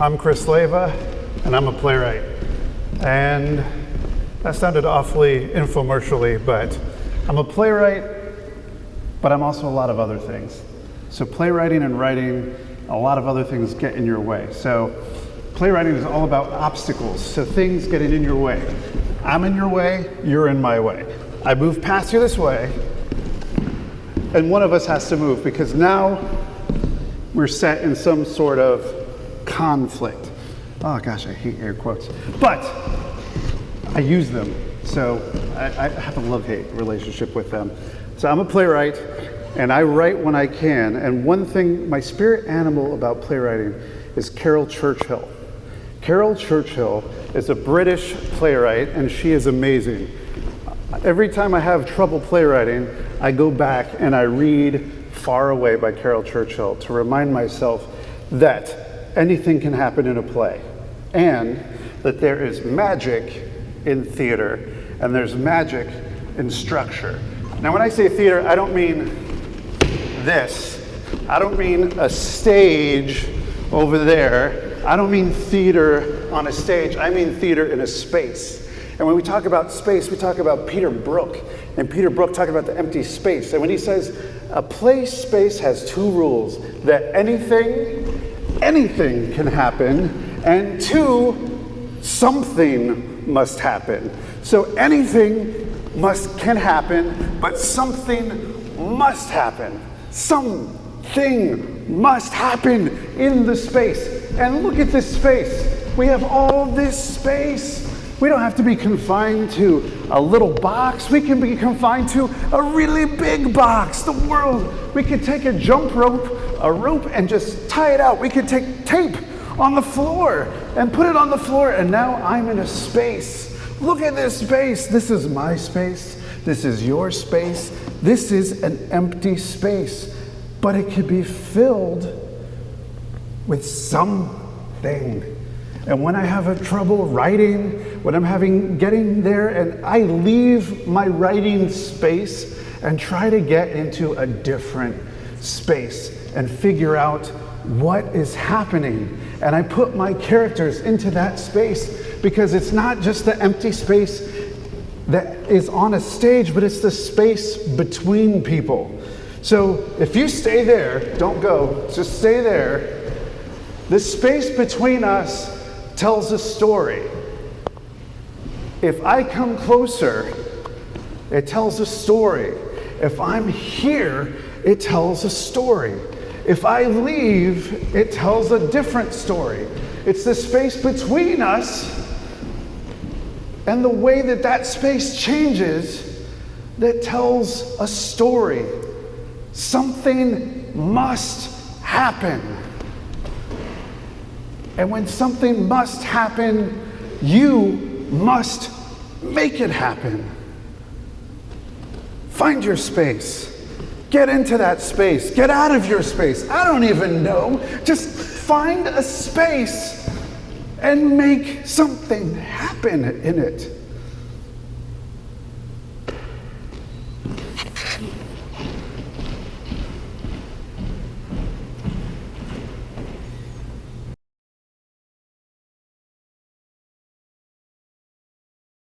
I'm Chris Leyva, and I'm a playwright. And that sounded awfully infomercially, but I'm a playwright, but I'm also a lot of other things. So playwriting and writing, a lot of other things get in your way. So playwriting is all about obstacles, so things getting in your way. I'm in your way, you're in my way. I move past you this way, and one of us has to move because now we're set in some sort of conflict. Oh gosh, I hate air quotes. But I use them, so I have a love-hate relationship with them. So I'm a playwright, and I write when I can. And one thing, my spirit animal about playwriting is Carol Churchill. Carol Churchill is a British playwright, and she is amazing. Every time I have trouble playwriting, I go back and I read Far Away by Carol Churchill to remind myself that anything can happen in a play, and that there is magic in theater, and there's magic in structure. Now, when I say theater, I don't mean this. I don't mean a stage over there. I don't mean theater on a stage. I mean theater in a space. And when we talk about space, we talk about Peter Brook. And Peter Brook talked about the empty space. And when he says a play space has two rules, that anything can happen, and two, something must happen. So anything can happen, but something must happen. Something must happen in the space. And look at this space. We have all this space. We don't have to be confined to a little box. We can be confined to a really big box, the world. We could take a rope, and just tie it out. We could take tape on the floor and put it on the floor, and now I'm in a space. Look at this space. This is my space. This is your space. This is an empty space, but it could be filled with something. And when I have trouble writing, when I'm getting there and I leave my writing space and try to get into a different space and figure out what is happening. And I put my characters into that space because it's not just the empty space that is on a stage, but it's the space between people. So if you stay there, don't go, just stay there. The space between us tells a story. If I come closer, it tells a story. If I'm here, it tells a story. If I leave, it tells a different story. It's the space between us and the way that that space changes that tells a story. Something must happen. And when something must happen, you must make it happen. Find your space. Get into that space. Get out of your space. I don't even know. Just find a space and make something happen in it.